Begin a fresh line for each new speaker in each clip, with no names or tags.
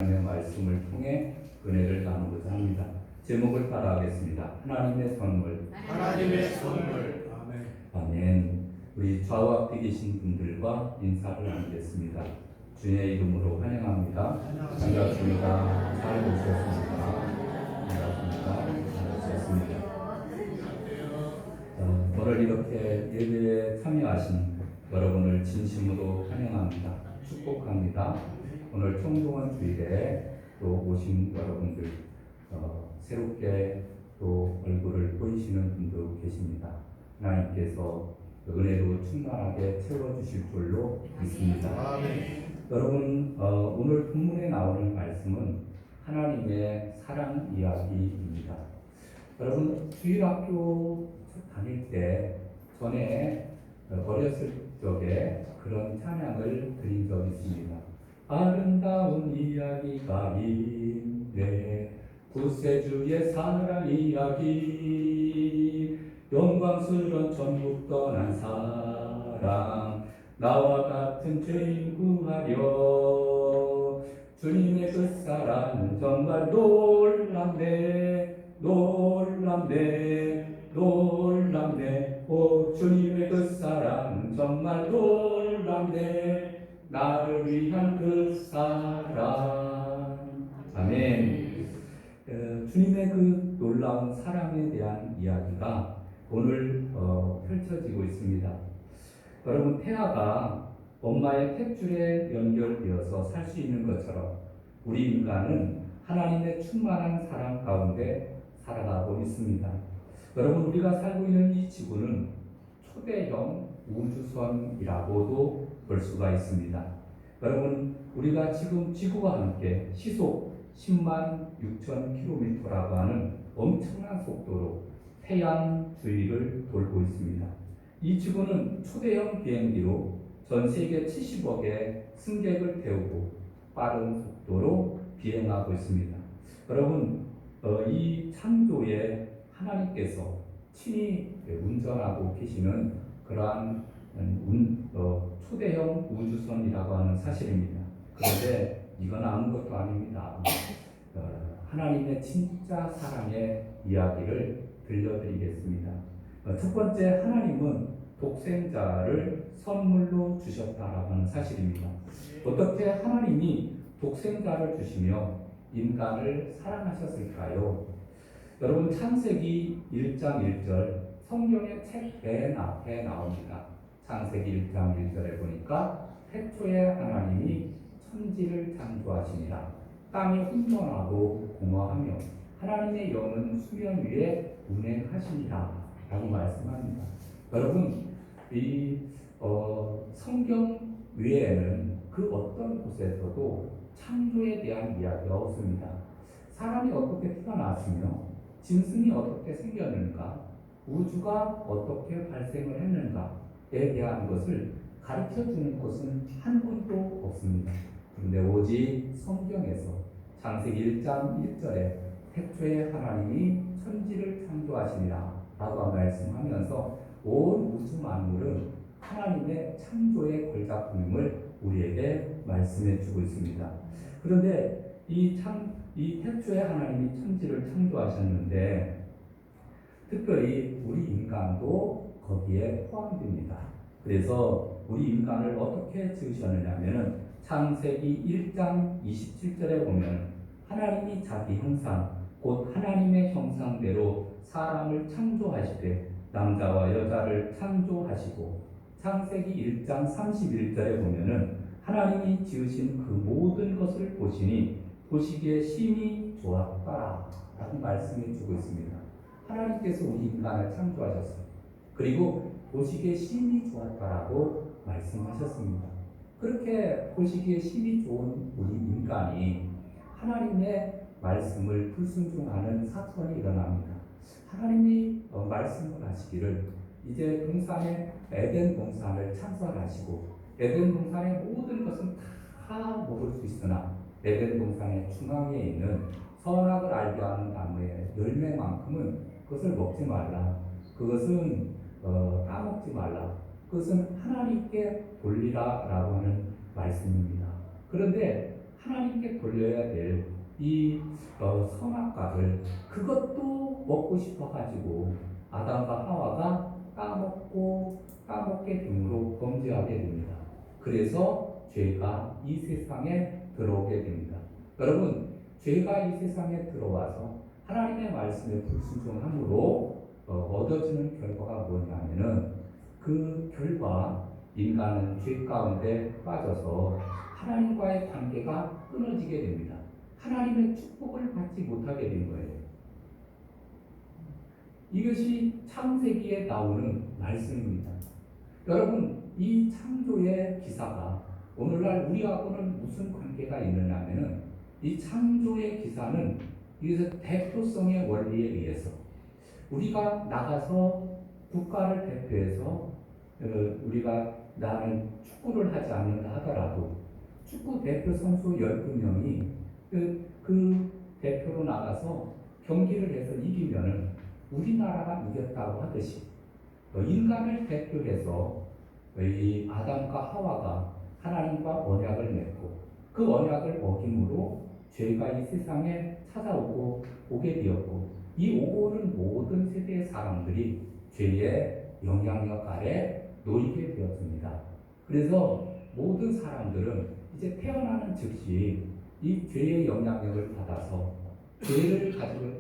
하나님의 말씀을 통해 은혜를 나누고자 합니다. 제목을 따라하겠습니다. 하나님의 선물.
하나님의 선물. 아멘.
아멘. 우리 좌우 앞에 계신 분들과 인사를 나누겠습니다. 주의 이름으로 환영합니다. 반갑습니다. 잘 오셨습니다. 반갑습니다. 잘 오셨습니다. 오늘 이렇게 예배에 참여하신 여러분을 진심으로 환영합니다. 축복합니다. 오늘 청동원 주일에 또 오신 여러분들 새롭게 또 얼굴을 보이시는 분도 계십니다. 하나님께서 은혜로 충만하게 채워주실 줄로 믿습니다.
아멘.
여러분 오늘 본문에 나오는 말씀은 하나님의 사랑 이야기입니다. 여러분 주일학교 다닐 때 전에 어렸을 적에 그런 찬양을 드린 적이 있습니다. 아름다운 이야기가 있네, 구세주의 사랑 이야기, 영광스런 천국 떠난 사랑, 나와 같은 죄인 구하려. 주님의 그 사랑은 정말 놀랍네, 놀랍네, 놀랍네. 오, 주님의 그 사랑은 정말 놀랍네, 나를 위한 그 사랑. 아멘. 주님의 그 놀라운 사랑에 대한 이야기가 오늘 펼쳐지고 있습니다. 여러분, 태아가 엄마의 탯줄에 연결되어서 살 수 있는 것처럼 우리 인간은 하나님의 충만한 사랑 가운데 살아가고 있습니다. 여러분, 우리가 살고 있는 이 지구는 초대형 우주선이라고도 볼 수가 있습니다. 여러분, 우리가 지금 지구와 함께 시속 10만 6천 km라고 하는 엄청난 속도로 태양 주위를 돌고 있습니다. 이 지구는 초대형 비행기로 전 세계 70억의 승객을 태우고 빠른 속도로 비행하고 있습니다. 여러분, 이 창조에 하나님께서 친히 운전하고 계시는 그러한 초대형 우주선이라고 하는 사실입니다. 그런데 이건 아무것도 아닙니다. 하나님의 진짜 사랑의 이야기를 들려드리겠습니다. 첫 번째, 하나님은 독생자를 선물로 주셨다라고 하는 사실입니다. 어떻게 하나님이 독생자를 주시며 인간을 사랑하셨을까요? 여러분, 창세기 1장 1절 성경의 책 맨 앞에 나옵니다. 창세기 1장 1절에 보니까 태초에 하나님이 천지를 창조하시니라. 땅이 혼돈하고 공허하며 하나님의 영은 수면 위에 운행하시니라 라고 말씀합니다. 여러분, 이 성경 외에는 그 어떤 곳에서도 창조에 대한 이야기가 없습니다. 사람이 어떻게 태어났으며 짐승이 어떻게 생겼는가, 우주가 어떻게 발생을 했는가에 대한 것을 가르쳐주는 곳은 한 군도 없습니다. 그런데 오직 성경에서 창세기 1장 1절에 태초에 하나님이 천지를 창조하시니라 라고 말씀하면서 온 우주 만물은 하나님의 창조의 걸작품임을 우리에게 말씀해 주고 있습니다. 그런데 이 태초에 하나님이 천지를 창조하셨는데 특별히 우리 인간도 거기에 포함됩니다. 그래서 우리 인간을 어떻게 지으셨느냐 하면은 창세기 1장 27절에 보면 하나님이 자기 형상 곧 하나님의 형상대로 사람을 창조하시되 남자와 여자를 창조하시고, 창세기 1장 31절에 보면은 하나님이 지으신 그 모든 것을 보시니 보시기에 심히 좋았다라고 말씀해 주고 있습니다. 하나님께서 우리 인간을 창조하셨습니다. 그리고 보시기에 심히 좋았다라고 말씀하셨습니다. 그렇게 보시기에 심히 좋은 우리 인간이 하나님의 말씀을 불순종하는 사건이 일어납니다. 하나님이 말씀을 하시기를 이제 동산에 에덴 동산을 창설하시고 에덴 동산의 모든 것은 다 먹을 수 있으나 에덴 동산의 중앙에 있는 선악을 알게 하는 나무의 열매만큼은 그것을 먹지 말라. 그것은 따먹지 말라. 그것은 하나님께 돌리라 라고 하는 말씀입니다. 그런데 하나님께 돌려야 될 이 선악과를 그것도 먹고 싶어가지고 아담과 하와가 까먹게 됨으로 범죄하게 됩니다. 그래서 죄가 이 세상에 들어오게 됩니다. 여러분, 죄가 이 세상에 들어와서 하나님의 말씀에 불순종함으로 얻어지는 결과가 뭐냐면은 그 결과 인간은 죄 가운데 빠져서 하나님과의 관계가 끊어지게 됩니다. 하나님의 축복을 받지 못하게 된 거예요. 이것이 창세기에 나오는 말씀입니다. 여러분, 이 창조의 기사가 오늘날 우리하고는 무슨 관계가 있느냐면은 이 창조의 기사는 여기서 대표성의 원리에 의해서 우리가 나가서 국가를 대표해서 우리가 나는 축구를 하지 않는다 하더라도 축구 대표 선수 12명이 그 대표로 나가서 경기를 해서 이기면은 우리나라가 이겼다고 하듯이 인간을 대표해서 이 아담과 하와가 하나님과 언약을 맺고 그 언약을 어김으로 죄가 이 세상에 찾아오고 오게 되었고 이 오고 오는 모든 세대의 사람들이 죄의 영향력 아래 놓이게 되었습니다. 그래서 모든 사람들은 이제 태어나는 즉시 이 죄의 영향력을 받아서 죄를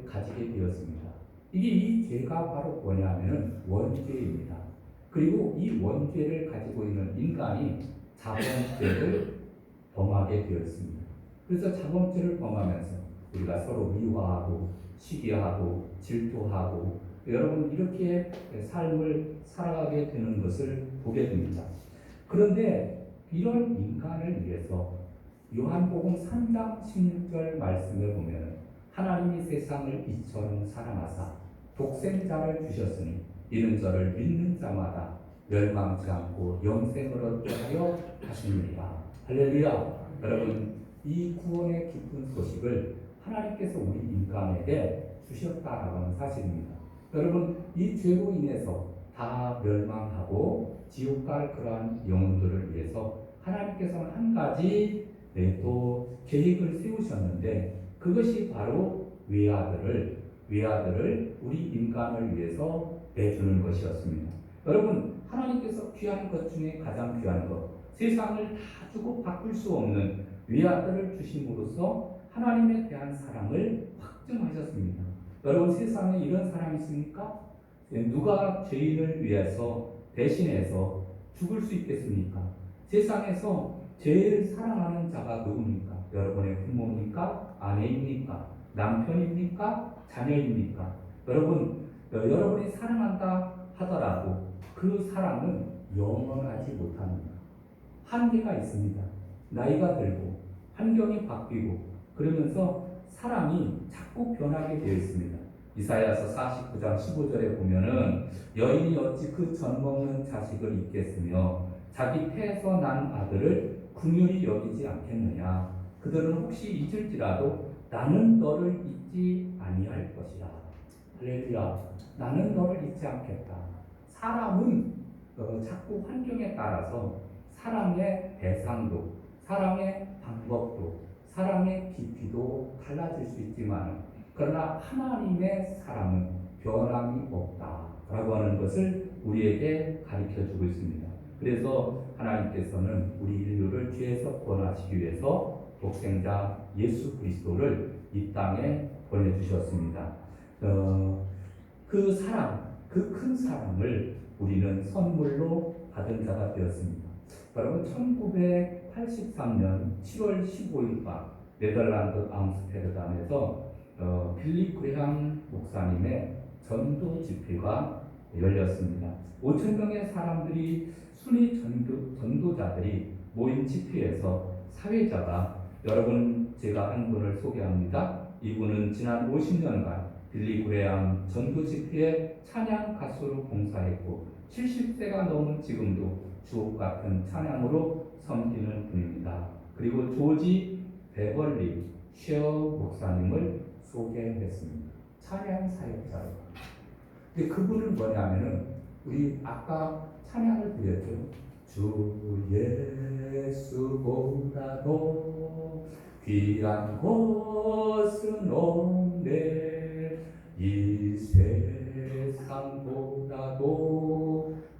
가지게 되었습니다. 이 죄가 바로 뭐냐면은 원죄입니다. 그리고 이 원죄를 가지고 있는 인간이 자범죄를 범하게 되었습니다. 그래서 자범죄를 범하면서 우리가 서로 미워하고 시기하고 질투하고 여러분 이렇게 삶을 살아가게 되는 것을 보게 됩니다. 그런데 이런 인간을 위해서 요한복음 3장 16절 말씀에 보면 하나님이 세상을 이처럼 사랑하사 독생자를 주셨으니 이는 저를 믿는 자마다 멸망치 않고 영생을 얻게 하여 하시니라. 할렐루야. 여러분, 이 구원의 기쁜 소식을 하나님께서 우리 인간에게 주셨다라고 하는 사실입니다. 여러분, 이 죄로 인해서 다 멸망하고 지옥 갈 그러한 영혼들을 위해서 하나님께서는 한 가지 또 계획을 세우셨는데 그것이 바로 외아들을 우리 인간을 위해서 내주는 것이었습니다. 여러분, 하나님께서 귀한 것 중에 가장 귀한 것, 세상을 다 주고 바꿀 수 없는 외아들을 주심으로써 하나님에 대한 사랑을 확증하셨습니다. 여러분, 세상에 이런 사람이 있습니까? 누가 죄인을 위해서 대신해서 죽을 수 있겠습니까? 세상에서 제일 사랑하는 자가 누굽니까? 여러분의 부모입니까? 아내입니까? 남편입니까? 자녀입니까? 여러분이 사랑한다 하더라도 그 사랑은 영원하지 못합니다. 한계가 있습니다. 나이가 들고 환경이 바뀌고 그러면서 사랑이 자꾸 변하게 되어 있습니다. 이사야서 49장 15절에 보면은 여인이 어찌 그 젖먹는 자식을 잊겠으며 자기 태에서 난 아들을 긍휼히 여기지 않겠느냐. 그들은 혹시 잊을지라도 나는 너를 잊지 아니할 것이라. 할렐루야. 나는 너를 잊지 않겠다. 사람은 자꾸 환경에 따라서 사랑의 대상도, 사랑의 방법도, 사랑의 깊이도 달라질 수 있지만 그러나 하나님의 사랑은 변함이 없다라고 하는 것을 우리에게 가르쳐주고 있습니다. 그래서 하나님께서는 우리 인류를 죄에서 구원하시기 위해서 독생자 예수 그리스도를 이 땅에 보내주셨습니다. 그 사랑, 그 큰 사랑을 우리는 선물로 받은 자가 되었습니다. 여러분, 1983년 7월 15일과 네덜란드 암스테르담에서 빌리 그레함 목사님의 전도 집회가 열렸습니다. 5,000명의 사람들이 순위 전도자들이 모인 집회에서 사회자가 여러분 제가 한 분을 소개합니다. 이분은 지난 50년간 빌리 그레함 전도 집회에 찬양 가수로 봉사했고 70세가 넘은 지금도 주옥 같은 찬양으로 섬기는 분입니다. 그리고 조지 베벌리 쉐어 목사님을 소개했습니다. 찬양 사역자로. 근데 그분은 뭐냐면은 우리 아까 찬양을 드렸죠. 주 예수보다도 귀한 것은 없네 이 세상보다도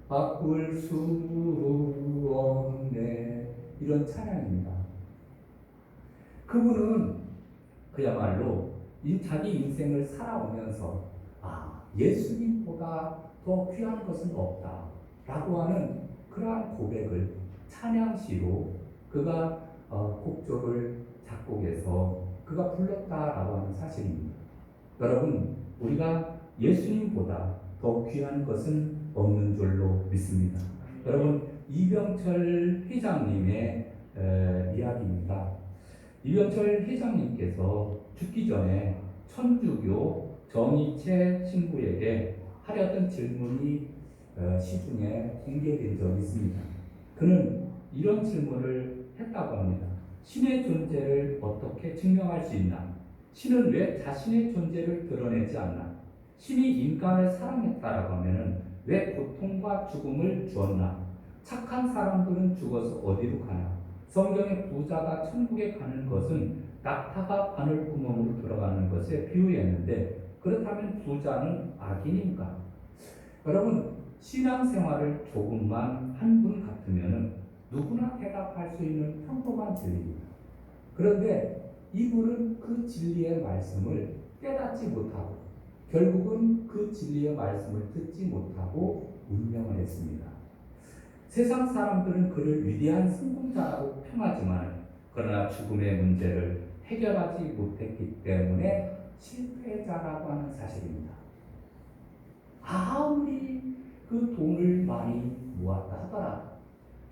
바꿀 수 없네. 이런 찬양입니다. 그분은 그야말로 자기 인생을 살아오면서 예수님보다 더 귀한 것은 없다 라고 하는 그러한 고백을 찬양시로 그가 곡조를 작곡해서 그가 불렀다라고 하는 사실입니다. 여러분, 우리가 예수님보다 더 귀한 것은 없는 줄로 믿습니다. 여러분, 이병철 회장님의 이야기입니다. 이병철 회장님께서 죽기 전에 천주교 정희채 신부에게 하려던 질문이 시중에 공개된 적이 있습니다. 그는 이런 질문을 했다고 합니다. 신의 존재를 어떻게 증명할 수 있나? 신은 왜 자신의 존재를 드러내지 않나? 신이 인간을 사랑했다라고 하면은 왜 고통과 죽음을 주었나? 착한 사람들은 죽어서 어디로 가나? 성경의 부자가 천국에 가는 것은 낙타가 바늘구멍으로 들어가는 것에 비유했는데 그렇다면 부자는 악인인가? 여러분, 신앙생활을 조금만 한 분 같으면 누구나 대답할 수 있는 평범한 진리입니다. 그런데 이분은 그 진리의 말씀을 깨닫지 못하고 결국은 그 진리의 말씀을 듣지 못하고 운명을 했습니다. 세상 사람들은 그를 위대한 성공자라고 평하지만 그러나 죽음의 문제를 해결하지 못했기 때문에 실패자라고 하는 사실입니다. 아무리 그 돈을 많이 모았다 하더라도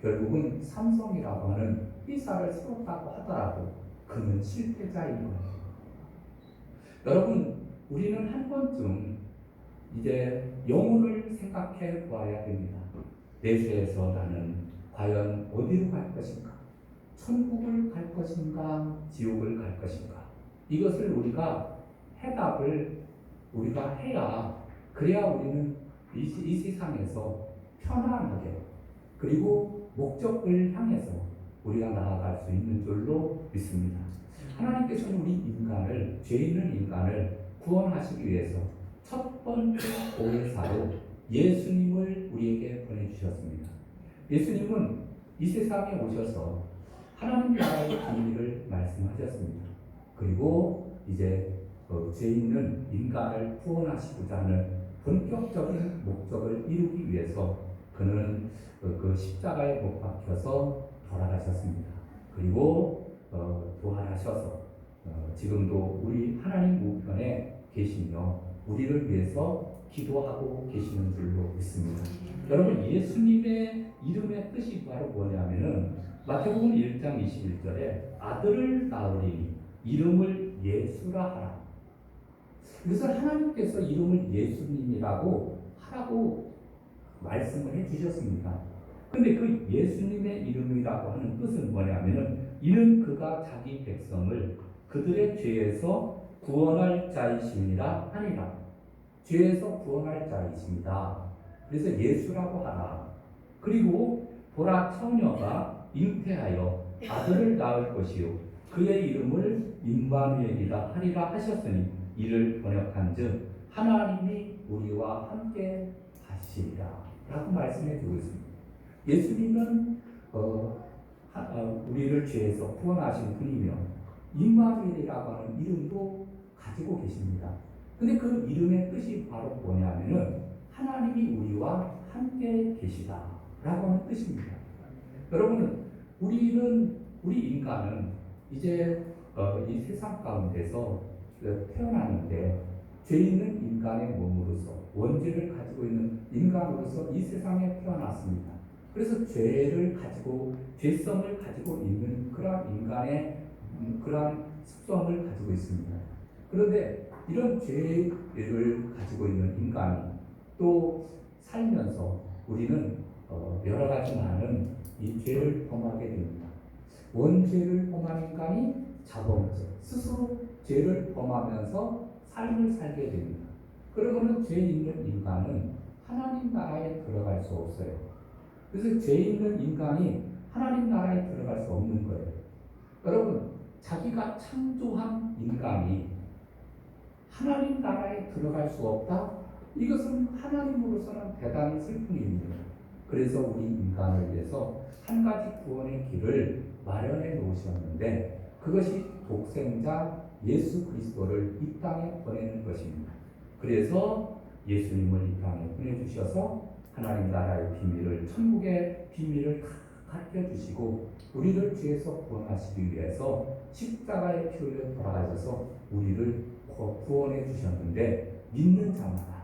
결국은 삼성이라고 하는 회사를 세웠다고 하더라도 그는 실패자인 거예요. 여러분, 우리는 한 번쯤 이제 영혼을 생각해 보아야 됩니다. 내세에서 나는 과연 어디로 갈 것인가? 천국을 갈 것인가? 지옥을 갈 것인가? 이것을 우리가 해답을 우리가 해야 그래야 우리는 이 세상에서 편안하게 그리고 목적을 향해서 우리가 나아갈 수 있는 줄로 믿습니다. 하나님께서는 우리 인간을, 죄 있는 인간을 구원하시기 위해서 첫 번째 보혜사로 예수님을 우리에게 보내주셨습니다. 예수님은 이 세상에 오셔서 하나님 나라의 비밀을 말씀하셨습니다. 그리고 이제 죄 있는 인간을 구원하시고자 하는 본격적인 목적을 이루기 위해서 그는 그 십자가에 못 박혀서 돌아가셨습니다. 그리고 부활하셔서 지금도 우리 하나님 우편에 계시며 우리를 위해서 기도하고 계시는 줄로 믿습니다. 여러분, 예수님의 이름의 뜻이 바로 뭐냐면은 마태복음 1장 21절에 아들을 낳으리니 이름을 예수라 하라. 그래서 하나님께서 이름을 예수님이라고 하라고 말씀을 해주셨습니다. 근데 그 예수님의 이름이라고 하는 뜻은 뭐냐면은 이는 그가 자기 백성을 그들의 죄에서 구원할 자이심이라 하니라. 죄에서 구원할 자이십니다. 그래서 예수라고 하라. 그리고 보라, 처녀가 잉태하여 아들을 낳을 것이요 그의 이름을 임마누엘이라 하리라 하셨으니 이를 번역한즉 하나님이 우리와 함께 하시리라 라고 말씀해 주고 있습니다. 예수님은 우리를 죄에서 구원하신 분이며 임마누엘이라고 하는 이름도 가지고 계십니다. 근데 그 이름의 뜻이 바로 뭐냐면은 하나님이 우리와 함께 계시다 라고 하는 뜻입니다. 여러분, 우리 인간은 이제 이 세상 가운데서 태어났는데 죄 있는 인간의 몸으로서 원죄를 가지고 있는 인간으로서 이 세상에 태어났습니다. 그래서 죄성을 가지고 있는 그러한 인간의 그러한 습성을 가지고 있습니다. 그런데 이런 죄를 가지고 있는 인간이 또 살면서 우리는 여러 가지 많은 이 죄를 범하게 됩니다. 원죄를 범한 인간이 자범죄, 스스로 죄를 범하면서 삶을 살게 됩니다. 그러고는 죄 있는 인간은 하나님 나라에 들어갈 수 없어요. 그래서 죄 있는 인간이 하나님 나라에 들어갈 수 없는 거예요. 여러분, 자기가 창조한 인간이 하나님 나라에 들어갈 수 없다? 이것은 하나님으로서는 대단히 슬픈 일입니다. 그래서 우리 인간을 위해서 한 가지 구원의 길을 마련해 놓으셨는데 그것이 독생자 예수 그리스도를 이 땅에 보내는 것입니다. 그래서 예수님을 이 땅에 보내주셔서 하나님 나라의 비밀을, 천국의 비밀을 다 가르쳐 주시고 우리를 죄에서 구원하시기 위해서 십자가의 피 흘려 돌아가셔서 우리를 구원해 주셨는데 믿는 자마다,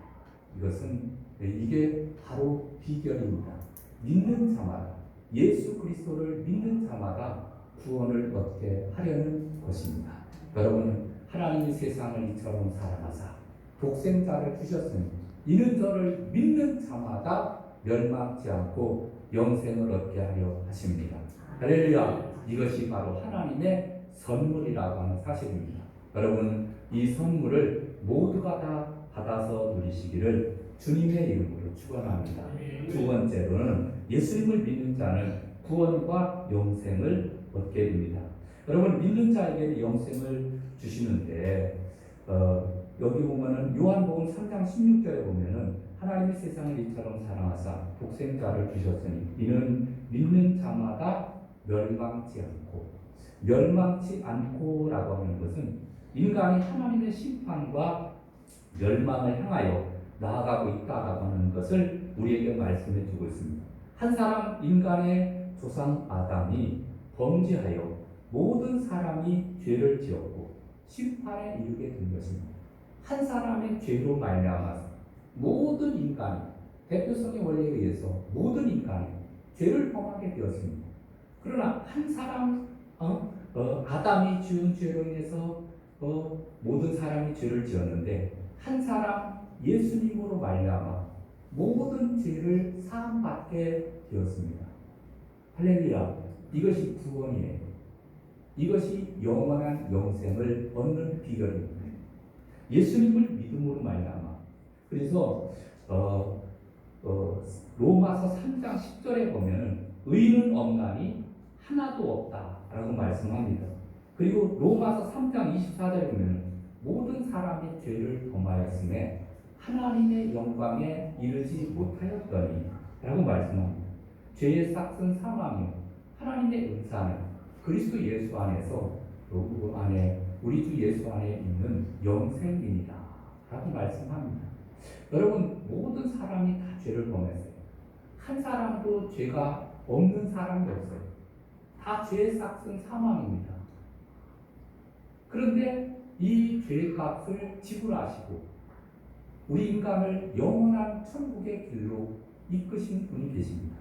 이것은 이게 바로 비결입니다. 믿는 자마다, 예수 그리스도를 믿는 자마다 구원을 얻게 하려는 것입니다. 여러분, 하나님이 세상을 이처럼 사랑하사 독생자를 주셨으니 이는 저를 믿는 자마다 멸망치 않고 영생을 얻게 하려 하십니다. 할렐루야! 이것이 바로 하나님의 선물이라고 하는 사실입니다. 여러분, 이 선물을 모두가 다 받아서 누리시기를 주님의 이름으로 축원합니다. 두 번째로는 예수님을 믿는 자는 구원과 영생을 얻게 됩니다. 여러분, 믿는 자에게는 영생을 주시는데 여기 보면은 요한복음 3장 16절에 보면은 하나님이 세상을 이처럼 사랑하사 독생자를 주셨으니 이는 믿는 자마다 멸망치 않고라고 하는 것은 인간이 하나님의 심판과 멸망을 향하여 나아가고 있다라고 하는 것을 우리에게 말씀해 주고 있습니다. 한 사람, 인간의 조상 아담이 범죄하여 모든 사람이 죄를 지었고 심판에 이르게 된 것입니다. 한 사람의 죄로 말미암아서 모든 인간이, 대표성의 원리에 의해서 모든 인간이 죄를 범하게 되었습니다. 그러나 한 사람, 아담이 지은 죄로 인해서 모든 사람이 죄를 지었는데 한 사람 예수님으로 말미암아 모든 죄를 사함받게 되었습니다. 할렐루야! 이것이 구원이에요. 이것이 영원한 영생을 얻는 비결입니다. 예수님을 믿음으로 말미암아. 그래서 로마서 3장 10절에 보면은 의인은 없나니 하나도 없다라고 말씀합니다. 그리고 로마서 3장 24절에 보면은 모든 사람이 죄를 범하였음에 하나님의 영광에 이르지 못하였더니 라고 말씀합니다. 죄의 싹은 사망이요 하나님의 은사는 그리스도 예수 안에서 우리 주 예수 안에 있는 영생입니다 라고 말씀합니다. 여러분, 모든 사람이 다 죄를 범했어요. 한 사람도 죄가 없는 사람이 없어요. 다 죄의 싹은 사망입니다. 그런데 이 죄의 값을 지불하시고 우리 인간을 영원한 천국의 길로 이끄신 분이 계십니다.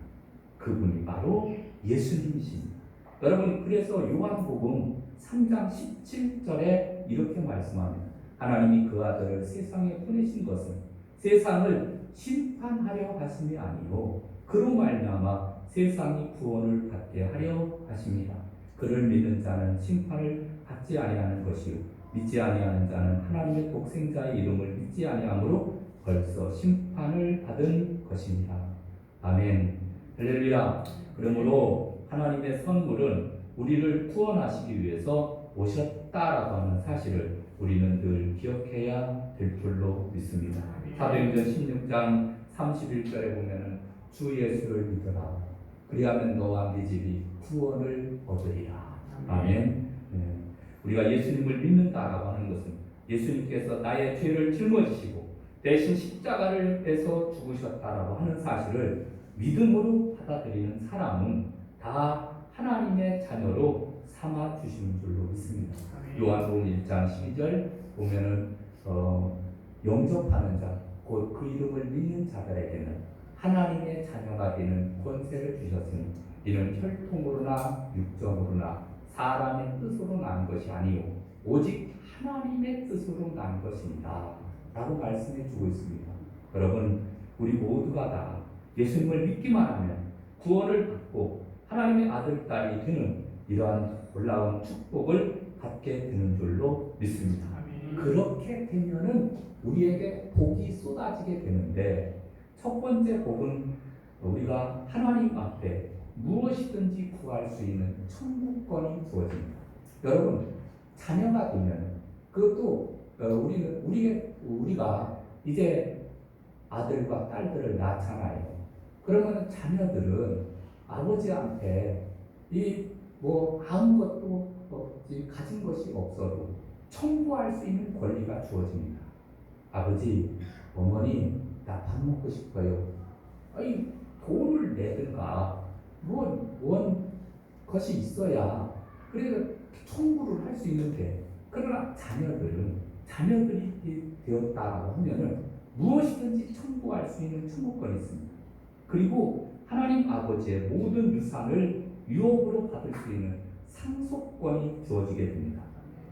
그분이 바로 예수님이십니다. 여러분, 그래서 요한복음 3장 17절에 이렇게 말씀합니다. 하나님이 그 아들을 세상에 보내신 것은 세상을 심판하려 하심이 아니요 그로 말미암아 세상이 구원을 받게 하려 하십니다. 그를 믿는 자는 심판을 받지 아니하는 것이요 믿지 아니하는 자는 하나님의 독생자의 이름을 믿지 아니하므로 벌써 심판을 받은 것입니다. 아멘. 할렐루야. 그러므로 하나님의 선물은 우리를 구원하시기 위해서 오셨다라고 하는 사실을 우리는 늘 기억해야 될 줄로 믿습니다. 사도행전 16장 31절에 보면은 주 예수를 믿어라. 그리하면 너와 네 집이 구원을 얻으리라. 아멘. 네. 우리가 예수님을 믿는다라고 하는 것은 예수님께서 나의 죄를 짊어지시고 대신 십자가를 떼서 죽으셨다라고 하는 사실을 믿음으로 받아들이는 사람은 다 하나님의 자녀로 삼아 주시는 줄로 믿습니다. 요한복음 1장 12절 보면은 영접하는 자, 곧 그 이름을 믿는 자들에게는 하나님의 자녀가 되는 권세를 주셨으니 이는 혈통으로나 육정으로나 사람의 뜻으로 난 것이 아니요 오직 하나님의 뜻으로 난 것입니다 라고 말씀해 주고 있습니다. 여러분, 우리 모두가 다 예수님을 믿기만 하면 구원을 받고 하나님의 아들, 딸이 되는 이러한 놀라운 축복을 받게 되는 줄로 믿습니다. 그렇게 되면은 우리에게 복이 쏟아지게 되는데 첫 번째 복은 우리가 하나님 앞에 무엇이든지 구할 수 있는 천국권이 주어집니다. 여러분 자녀가 되면 그것도 우리가 이제 아들과 딸들을 낳잖아요. 그러면 자녀들은 아버지한테 이 뭐 아무것도 가진 것이 없어도 청구할 수 있는 권리가 주어집니다. 아버지, 어머니, 나 밥 먹고 싶어요. 아니, 돈을 내든가 뭔 것이 있어야 그래서 청구를 할 수 있는데, 그러나 자녀들이 되었다고 하면은 무엇이든지 청구할 수 있는 청구권이 있습니다. 그리고 하나님 아버지의 모든 유산을 유업으로 받을 수 있는 상속권이 주어지게 됩니다.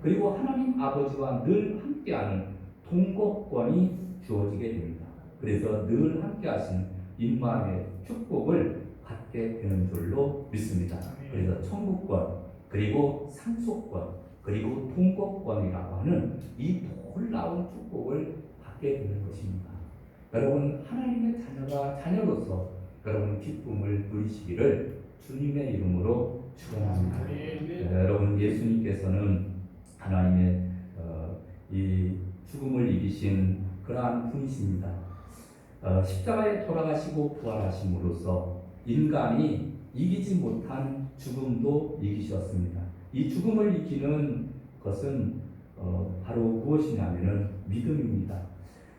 그리고 하나님 아버지와 늘 함께하는 동거권이 주어지게 됩니다. 그래서 늘 함께하신 임마누엘 축복을 받게 되는 줄로 믿습니다. 그래서 천국권, 그리고 상속권, 그리고 동거권이라고 하는 이 놀라운 축복을 받게 되는 것입니다. 여러분 하나님의 자녀로서 여러분 기쁨을 누리시기를 주님의 이름으로 축원합니다. 여러분 예수님께서는 하나님의 이 죽음을 이기신 그러한 분이십니다. 십자가에 돌아가시고 부활하심으로써 인간이 이기지 못한 죽음도 이기셨습니다. 이 죽음을 이기는 것은 바로 무엇이냐면은 믿음입니다.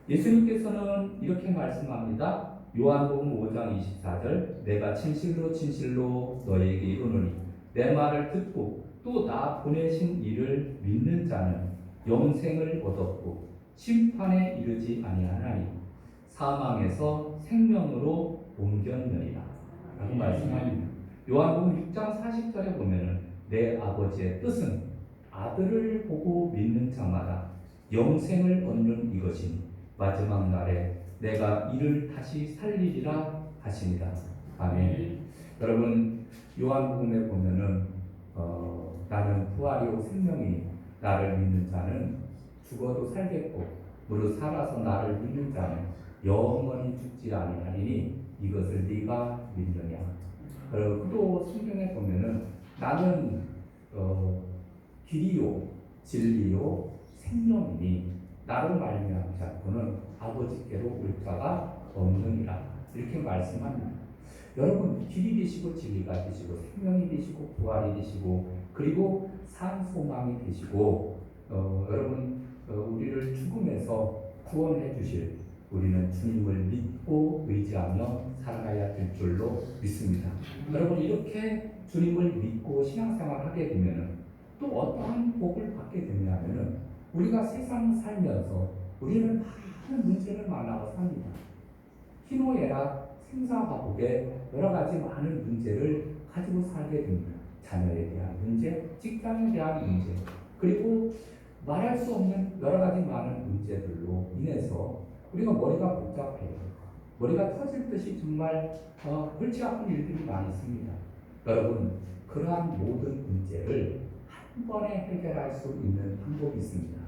예수님께서는 이렇게 말씀합니다. 요한복음 5장 24절, 내가 진실로 진실로 너에게 이르노니 내 말을 듣고 또 나 보내신 이를 믿는 자는 영생을 얻었고 심판에 이르지 아니하나니 사망에서 생명으로 옮겼느니라 라고 말씀합니다. 요한복음 6장 40절에 보면은 내 아버지의 뜻은 아들을 보고 믿는 자마다 영생을 얻는 이것이니 마지막 날에 내가 이를 다시 살리리라 하시니라. 아멘. 여러분 요한복음에 보면은 나는 부활이요 생명이니 나를 믿는 자는 죽어도 살겠고 무릇 살아서 나를 믿는 자는 영원히 죽지 아니하리니 이것을 네가 믿느냐. 그리고 또 성경에 보면은 나는 길이요 진리요 생명이니 나로 말미암지 않고는 아버지께로 올 자가 없느니라 이렇게 말씀합니다. 여러분 길이 되시고 진리가 되시고 생명이 되시고 부활이 되시고 그리고 산 소망이 되시고 여러분 우리를 죽음에서 구원해 주실 우리는 주님을 믿고 의지하며 살아가야 될 줄로 믿습니다. 여러분 이렇게 주님을 믿고 신앙생활을 하게 되면은 또 어떠한 복을 받게 되냐면은 우리가 세상 살면서 우리는 많은 문제를 만나고 삽니다. 희노애락, 생사화복에 여러 가지 많은 문제를 가지고 살게 됩니다. 자녀에 대한 문제, 직장에 대한 문제, 그리고 말할 수 없는 여러 가지 많은 문제들로 인해서 우리가 머리가 복잡해요. 머리가 터질 듯이 정말 골치 아픈 일들이 많이 있습니다. 여러분 그러한 모든 문제를 한 번에 해결할 수 있는 방법이 있습니다.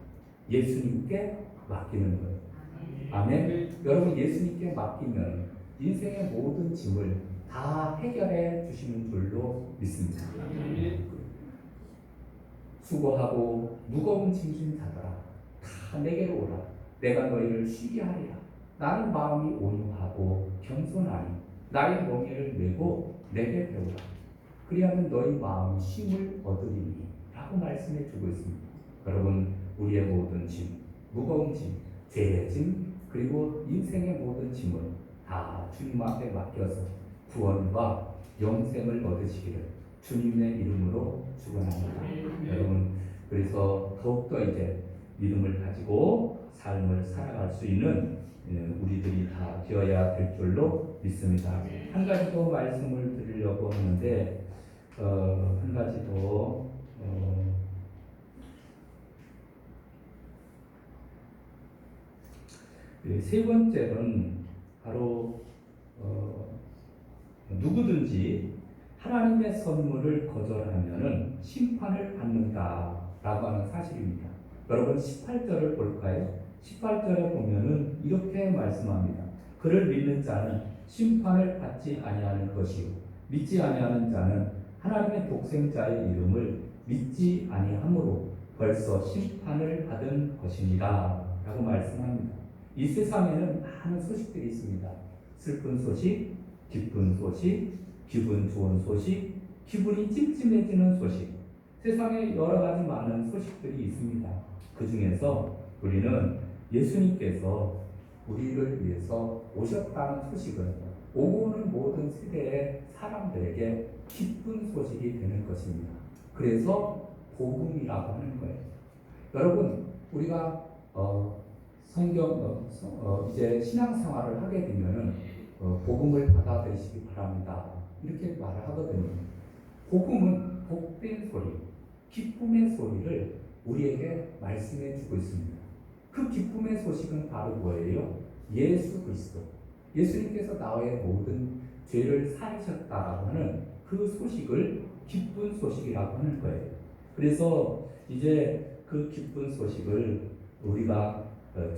예수님께 맡기는 거예요. 아멘. 여러분 예수님께 맡기면 인생의 모든 짐을 다 해결해 주시는 줄로 믿습니다. 수고하고 무거운 짐진 자들아 다 내게로 오라. 내가 너희를 쉬게 하리라. 나는 마음이 온유하고 겸손하니 나의 멍에를 메고 내게 배우라. 그리하면 너희 마음이 쉼을 얻으리니 라고 말씀해 주고 있습니다. 여러분 우리의 모든 짐, 무거운 짐, 죄의 짐, 그리고 인생의 모든 짐을 다 주님 앞에 맡겨서 구원과 영생을 얻으시기를 주님의 이름으로 축원합니다. 여러분 그래서 더욱더 이제 믿음을 가지고 삶을 살아갈 수 있는 우리들이 다 되어야 될 줄로 믿습니다. 한 가지 더 말씀을 드리려고 하는데 한 가지 더 세 번째는 바로 누구든지 하나님의 선물을 거절하면은 심판을 받는다라고 하는 사실입니다. 여러분 18절을 볼까요? 18절에 보면은 이렇게 말씀합니다. 그를 믿는 자는 심판을 받지 아니하는 것이요 믿지 아니하는 자는 하나님의 독생자의 이름을 믿지 아니함으로 벌써 심판을 받은 것입니다. 라고 말씀합니다. 이 세상에는 많은 소식들이 있습니다. 슬픈 소식, 기쁜 소식, 기분 좋은 소식, 기분이 찜찜해지는 소식. 세상에 여러 가지 많은 소식들이 있습니다. 그 중에서 우리는 예수님께서 우리를 위해서 오셨다는 소식은 오고 오는 모든 세대의 사람들에게 기쁜 소식이 되는 것입니다. 그래서 복음이라고 하는 거예요. 여러분, 우리가 이제 신앙생활을 하게 되면은 복음을 받아들이시기 바랍니다. 이렇게 말을 하거든요. 복음은 복된 소리, 기쁨의 소리를 우리에게 말씀해 주고 있습니다. 그 기쁨의 소식은 바로 뭐예요? 예수 그리스도. 예수님께서 나의 모든 죄를 사하셨다라고 하는 그 소식을 기쁜 소식이라고 하는 거예요. 그래서 이제 그 기쁜 소식을 우리가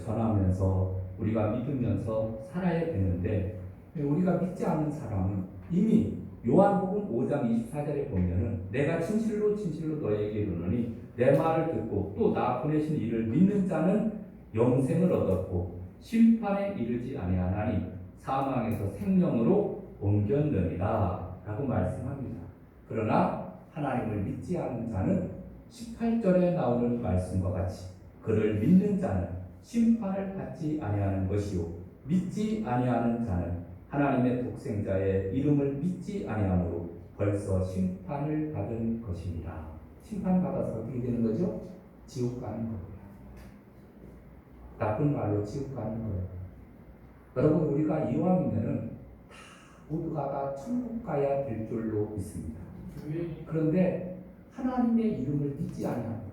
전하면서 우리가 믿으면서 살아야 되는데, 우리가 믿지 않는 사람은 이미 요한복음 5장 24절에 보면은 내가 진실로 진실로 너에게 이르노니 내 말을 듣고 또 나 보내신 이를 믿는 자는 영생을 얻었고 심판에 이르지 아니하나니 사망에서 생명으로 옮겼느니라 라고 말씀합니다. 그러나 하나님을 믿지 않는 자는 18절에 나오는 말씀과 같이 그를 믿는 자는 심판을 받지 아니하는 것이요 믿지 아니하는 자는 하나님의 독생자의 이름을 믿지 아니하므로 벌써 심판을 받은 것입니다. 심판받아서 어떻게 되는 거죠? 지옥 가는 거예요. 나쁜 말로 지옥 가는 거예요. 여러분, 우리가 이왕이면은 다 모두가 다 천국 가야 될 줄로 믿습니다. 그런데 하나님의 이름을 믿지 아니하므로,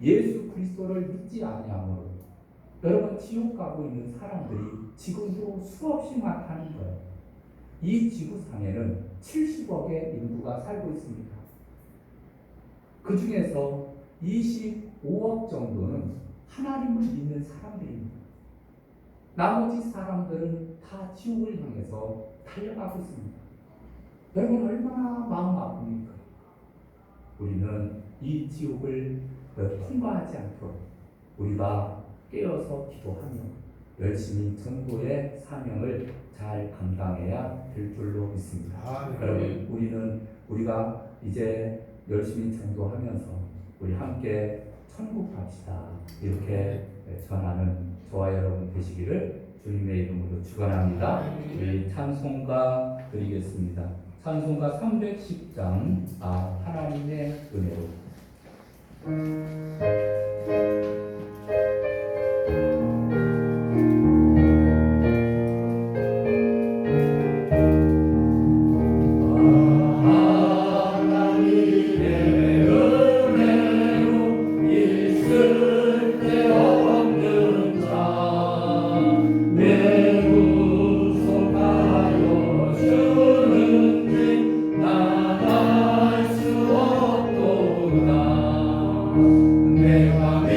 예수 그리스도를 믿지 아니하므로 여러분, 지옥 가고 있는 사람들이 지금도 수없이 많다는 거예요. 이 지구상에는 70억의 인구가 살고 있습니다. 그 중에서 25억 정도는 하나님을 믿는 사람들입니다. 나머지 사람들은 다 지옥을 향해서 달려가고 있습니다. 여러분, 얼마나 마음 아픕니까? 우리는 이 지옥을 통과하지 않도록 우리가 깨어서 기도하며 열심히 전도의 사명을 잘 감당해야 될 줄로 믿습니다. 여러분, 우리가 이제 열심히 전도하면서 우리 함께 천국 갑시다 이렇게 전하는 저와 여러분 되시기를 주님의 이름으로 축원합니다. 우리 찬송가 드리겠습니다. 찬송가 310장 하나님의 은혜로.
내가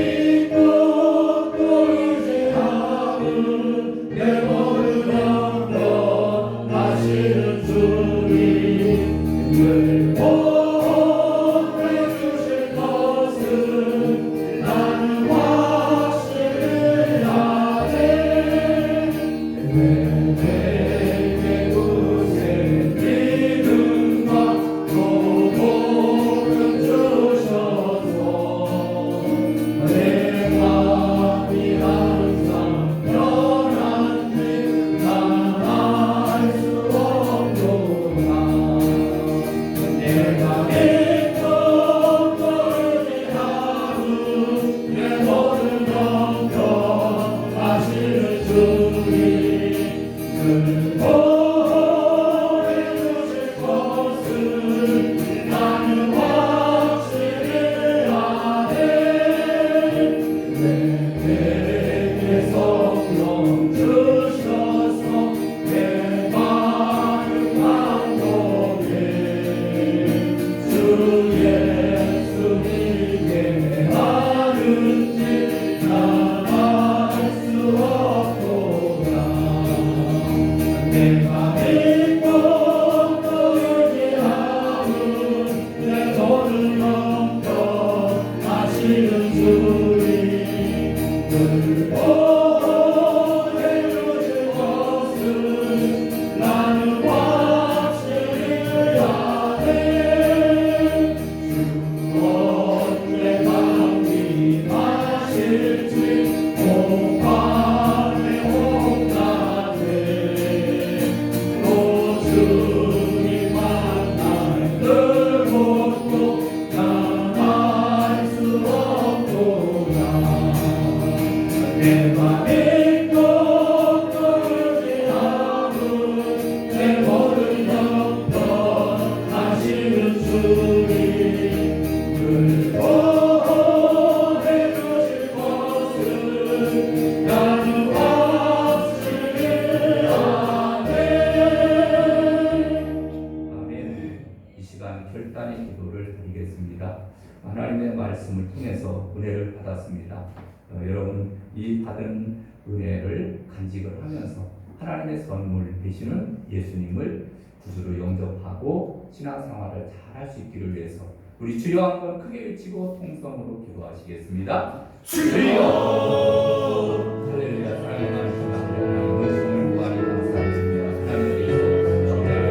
내 맘에 걱정하지 않은 내 모든 형편하시는 주님 보호해 주실 것을 나는 확신해 아멘. 아멘. 이 시간 결단의 기도를 드리겠습니다. 하나님의 말씀을 통해서 은혜를 받았습니다. 여러분 이 받은 은혜를 간직을 하면서 하나님의 선물 되시는 예수님을 구주로 영접하고 신앙생활을 잘 할 수 있기를 위해서 우리 주여 한번 크게 외치고 통성으로 기도하시겠습니다. 주여